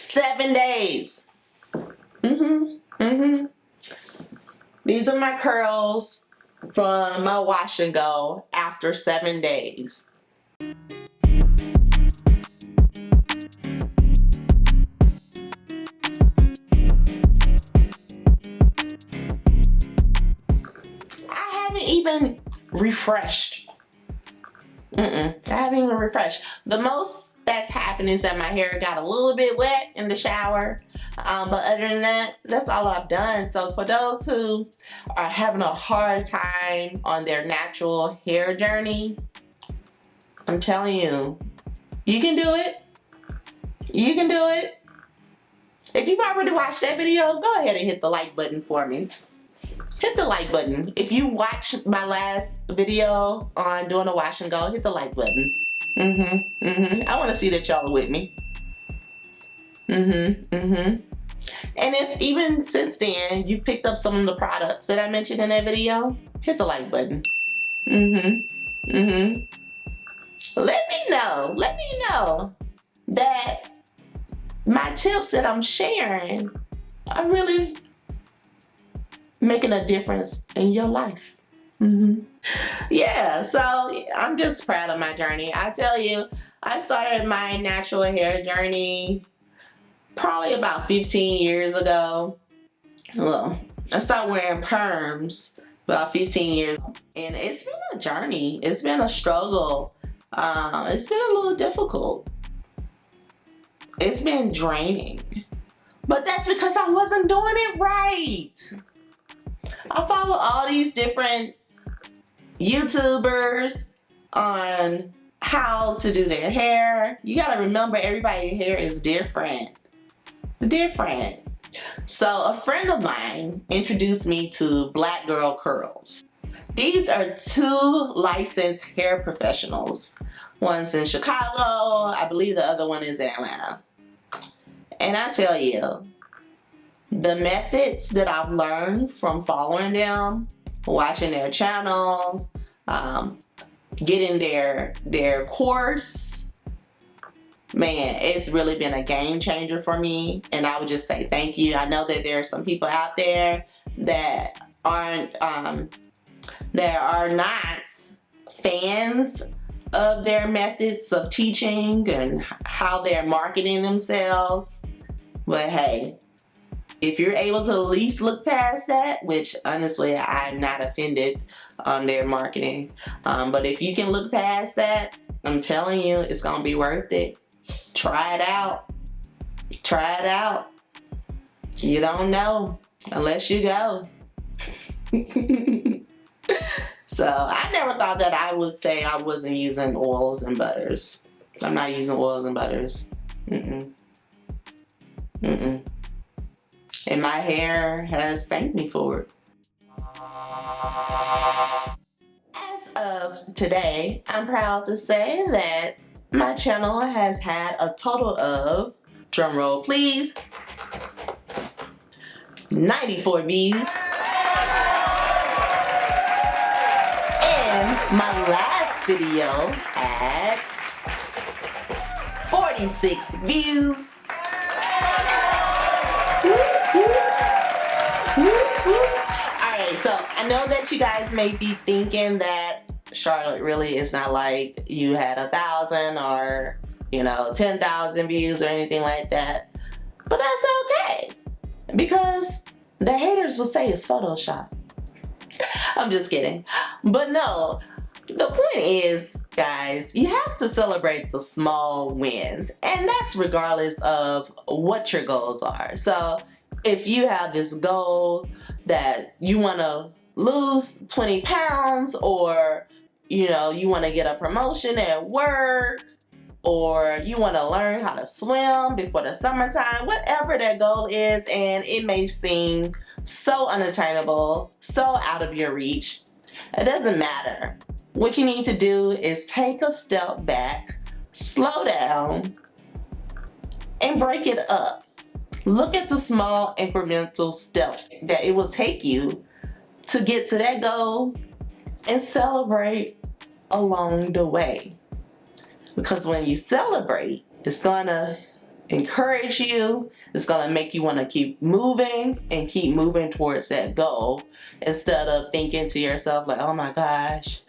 7 days. These are my curls from my wash and go after 7 days. I haven't even refreshed. I haven't even refreshed. The most that's happened is that my hair got a little bit wet in the shower. But other than that, that's all I've done. So for those who are having a hard time on their natural hair journey, I'm telling you, you can do it. You can do it. If you've already watched that video, go ahead and hit the like button for me. Hit the like button. If you watched my last video on doing a wash and go, hit the like button. I want to see that y'all are with me. And if even since then you've picked up some of the products that I mentioned in that video, hit the like button. Let me know that my tips that I'm sharing are really making a difference in your life. Yeah, so I'm just proud of my journey. I tell you, I started my natural hair journey probably about 15 years ago. Well, I started wearing perms about 15 years, and it's been a journey. It's been a struggle. It's been a little difficult. It's been draining, but that's because I wasn't doing it right. I follow all these different YouTubers on how to do their hair. You gotta remember, everybody's hair is different. So a friend of mine introduced me to Black Girl Curls. These are 2 licensed hair professionals. One's in Chicago, I believe the other one is in Atlanta. And I tell you, the methods that I've learned from following them, watching their channels, getting their course, man, it's really been a game changer for me. And I would just say thank you. I know that there are some people out there that are not fans of their methods of teaching and how they're marketing themselves. But hey, if you're able to at least look past that, which honestly I'm not offended on their marketing, but if you can look past that, I'm telling you, it's gonna be worth it. Try it out. Try it out. You don't know unless you go. So I never thought that I would say I wasn't using oils and butters. I'm not using oils and butters. And my hair has thanked me for it. As of today, I'm proud to say that my channel has had a total of, drumroll please, 94 views. And my last video had 46 views. Alright, so I know that you guys may be thinking that Charlotte really is not like you had 1,000 or 10,000 views or anything like that. But that's okay, because the haters will say it's Photoshop. I'm just kidding. But no, the point is, guys, you have to celebrate the small wins, and that's regardless of what your goals are. So if you have this goal that you want to lose 20 pounds, or you want to get a promotion at work, or you want to learn how to swim before the summertime, whatever that goal is, and it may seem so unattainable, so out of your reach, it doesn't matter. What you need to do is take a step back, slow down, and break it up. Look at the small incremental steps that it will take you to get to that goal, and celebrate along the way. Because when you celebrate, it's gonna encourage you. It's gonna make you want to keep moving and keep moving towards that goal, instead of thinking to yourself like, oh my gosh,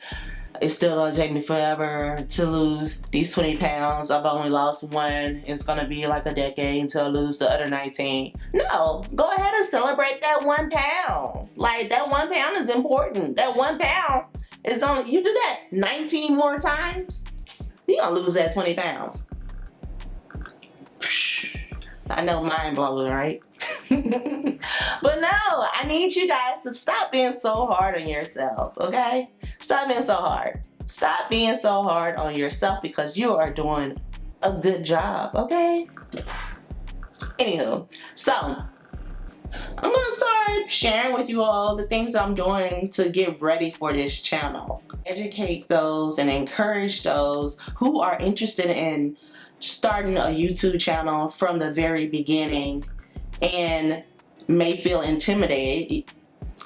it's still gonna take me forever to lose these 20 pounds. I've only lost one. It's gonna be like a decade until I lose the other 19. No, go ahead and celebrate that 1 pound. Like, that 1 pound is important. That 1 pound is only, you do that 19 more times, you're gonna lose that 20 pounds. I know, mind blowing, right? But no, I need you guys to stop being so hard on yourself, okay? Stop being so hard. Stop being so hard on yourself, because you are doing a good job, okay? Anywho, so I'm gonna start sharing with you all the things I'm doing to get ready for this channel. Educate those and encourage those who are interested in starting a YouTube channel from the very beginning and may feel intimidated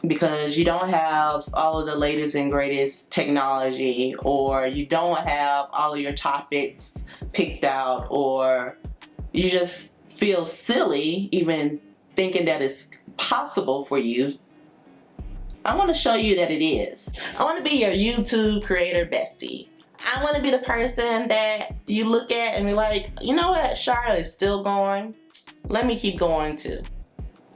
because you don't have all of the latest and greatest technology, or you don't have all of your topics picked out, or you just feel silly even thinking that it's possible for you. I want to show you that it is. I want to be your YouTube creator bestie. I want to be the person that you look at and be like, you know what, Charlotte's still going. Let me keep going too.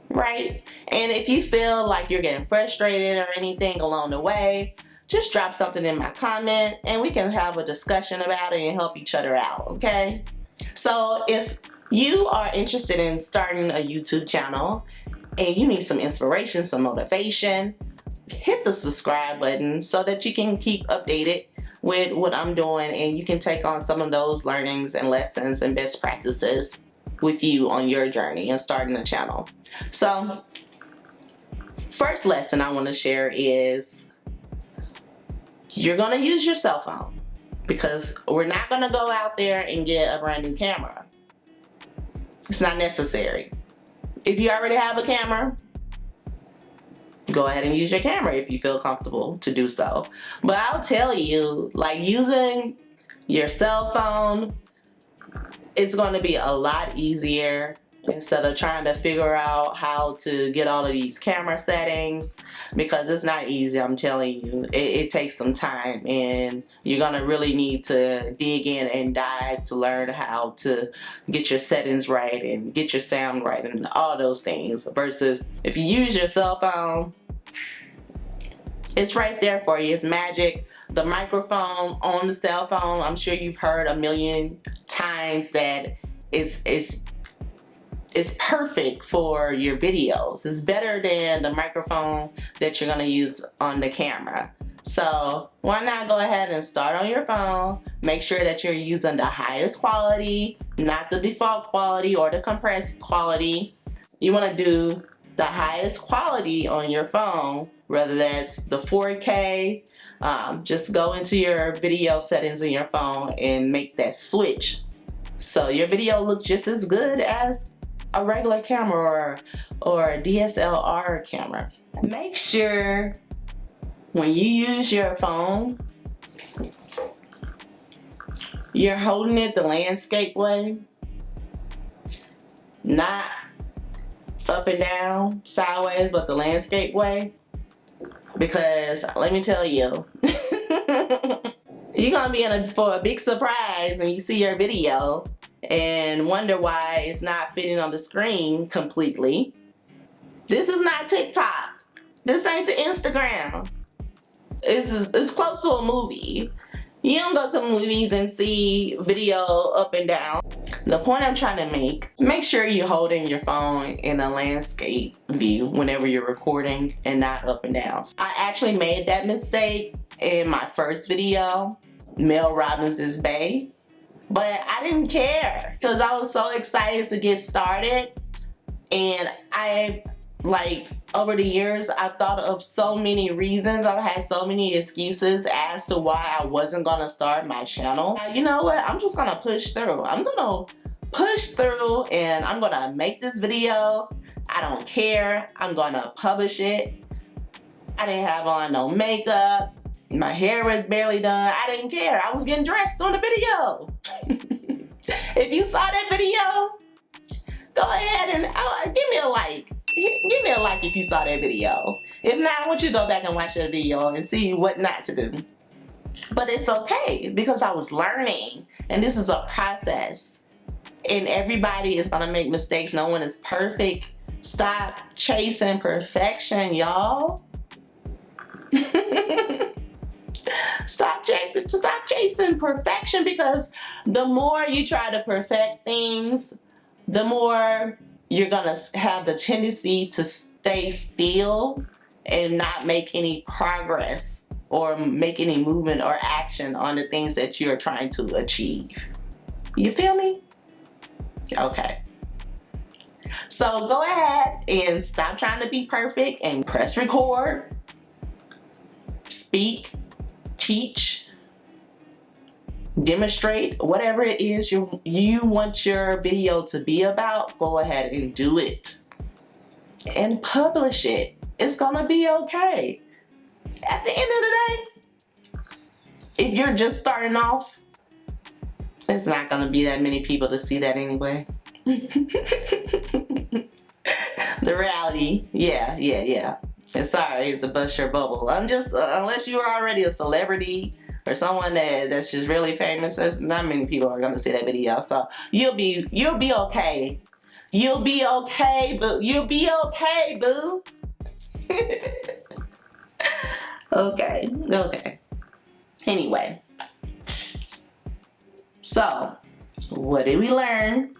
Right? And if you feel like you're getting frustrated or anything along the way, just drop something in my comment and we can have a discussion about it and help each other out, okay? So if you are interested in starting a YouTube channel and you need some inspiration, some motivation, hit the subscribe button so that you can keep updated with what I'm doing, and you can take on some of those learnings and lessons and best practices with you on your journey and starting a channel. So, first lesson I want to share is you're going to use your cell phone, because we're not going to go out there and get a brand new camera. It's not necessary. If you already have a camera, go ahead and use your camera if you feel comfortable to do so. But I'll tell you, like, using your cell phone is going to be a lot easier instead of trying to figure out how to get all of these camera settings, because it's not easy. I'm telling you, it takes some time, and you're gonna really need to dig in and dive to learn how to get your settings right and get your sound right and all those things, versus if you use your cell phone, it's right there for you. It's magic. The microphone on the cell phone, I'm sure you've heard a million times that it's perfect for your videos. It's better than the microphone that you're gonna use on the camera. So why not go ahead and start on your phone. Make sure that you're using the highest quality, not the default quality or the compressed quality. You wanna do the highest quality on your phone, whether that's the 4K. Just go into your video settings in your phone and make that switch, so your video looks just as good as a regular camera or a DSLR camera. Make sure when you use your phone, you're holding it the landscape way, not up and down, sideways, but the landscape way. Because let me tell you, you're gonna be in for a big surprise when you see your video and wonder why it's not fitting on the screen completely. This is not TikTok. This ain't the Instagram. It's close to a movie. You don't go to movies and see video up and down. The point I'm trying to make sure you're holding your phone in a landscape view whenever you're recording and not up and down. I actually made that mistake in my first video, Mel Robbins' Bae, but I didn't care because I was so excited to get started, and over the years, I've thought of so many reasons. I've had so many excuses as to why I wasn't gonna start my channel. You know what? I'm just gonna push through. I'm gonna push through and I'm gonna make this video. I don't care. I'm gonna publish it. I didn't have on no makeup. My hair was barely done. I didn't care. I was getting dressed on the video. If you saw that video, And give me a like. Give me a like if you saw that video. If not, I want you to go back and watch that video and see what not to do. But it's okay because I was learning, and this is a process. And everybody is gonna make mistakes. No one is perfect. Stop chasing perfection, y'all. Stop chasing perfection, because the more you try to perfect things, the more you're gonna have the tendency to stay still and not make any progress or make any movement or action on the things that you're trying to achieve. You feel me? Okay. So go ahead and stop trying to be perfect and press record, speak, teach, demonstrate, whatever it is you want your video to be about. Go ahead and do it and publish it. It's gonna be okay. At the end of the day, if you're just starting off, it's not gonna be that many people to see that anyway. The reality, yeah. And sorry to bust your bubble. I'm just, unless you're already a celebrity or someone that's just really famous, there's not many people are gonna see that video. So you'll be okay. You'll be okay, boo. You'll be okay, boo. Okay. Anyway. So, what did we learn?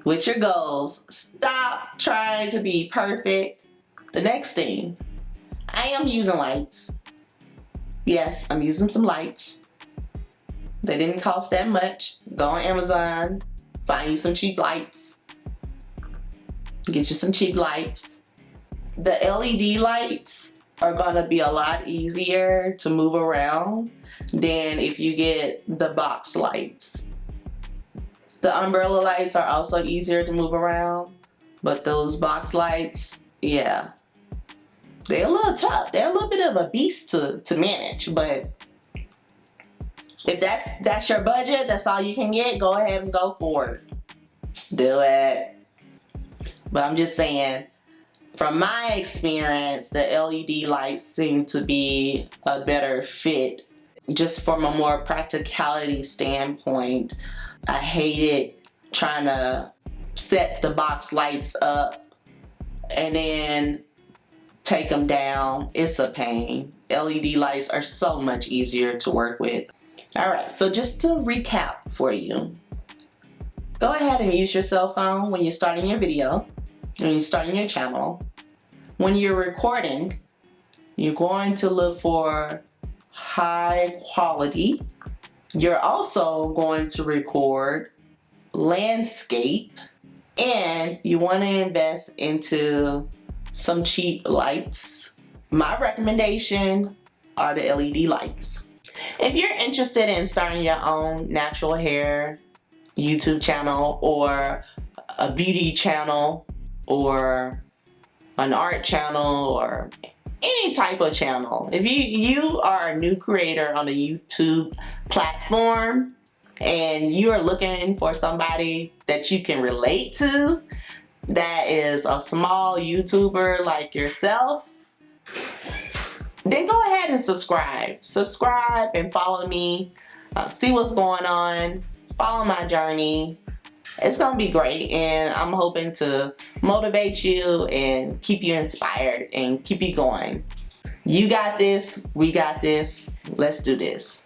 With your goals, stop trying to be perfect. The next thing, I am using lights. Yes, I'm using some lights. They didn't cost that much. Go on Amazon, find you some cheap lights. Get you some cheap lights. The LED lights are gonna be a lot easier to move around than if you get the box lights. The umbrella lights are also easier to move around, but those box lights, yeah, they're a little tough. They're a little bit of a beast to manage, but if that's your budget, that's all you can get, go ahead and go for it. Do it. But I'm just saying, from my experience, the LED lights seem to be a better fit. Just from a more practicality standpoint, I hated trying to set the box lights up and then take them down. It's a pain. LED lights are so much easier to work with. Alright, so just to recap for you, go ahead and use your cell phone when you're starting your video, when you're starting your channel. When you're recording, you're going to look for high quality. You're also going to record landscape, and you want to invest into some cheap lights. My recommendation are the LED lights. If you're interested in starting your own natural hair YouTube channel, or a beauty channel, or an art channel, or any type of channel, if you are a new creator on a YouTube platform and you are looking for somebody that you can relate to, that is a small YouTuber like yourself, then go ahead and subscribe. Subscribe and follow me. See what's going on. Follow my journey. It's gonna be great, and I'm hoping to motivate you and keep you inspired and keep you going. You got this, we got this, let's do this.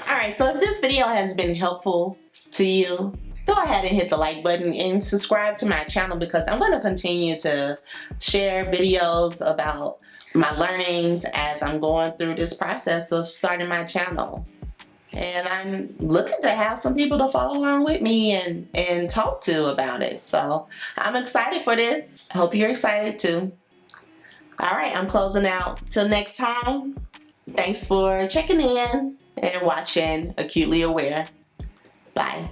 Alright, so if this video has been helpful to you, go ahead and hit the like button and subscribe to my channel, because I'm going to continue to share videos about my learnings as I'm going through this process of starting my channel. And I'm looking to have some people to follow along with me and talk to about it. So I'm excited for this. I hope you're excited too. Alright, I'm closing out. Till next time, thanks for checking in and watching Acutely Aware. Bye.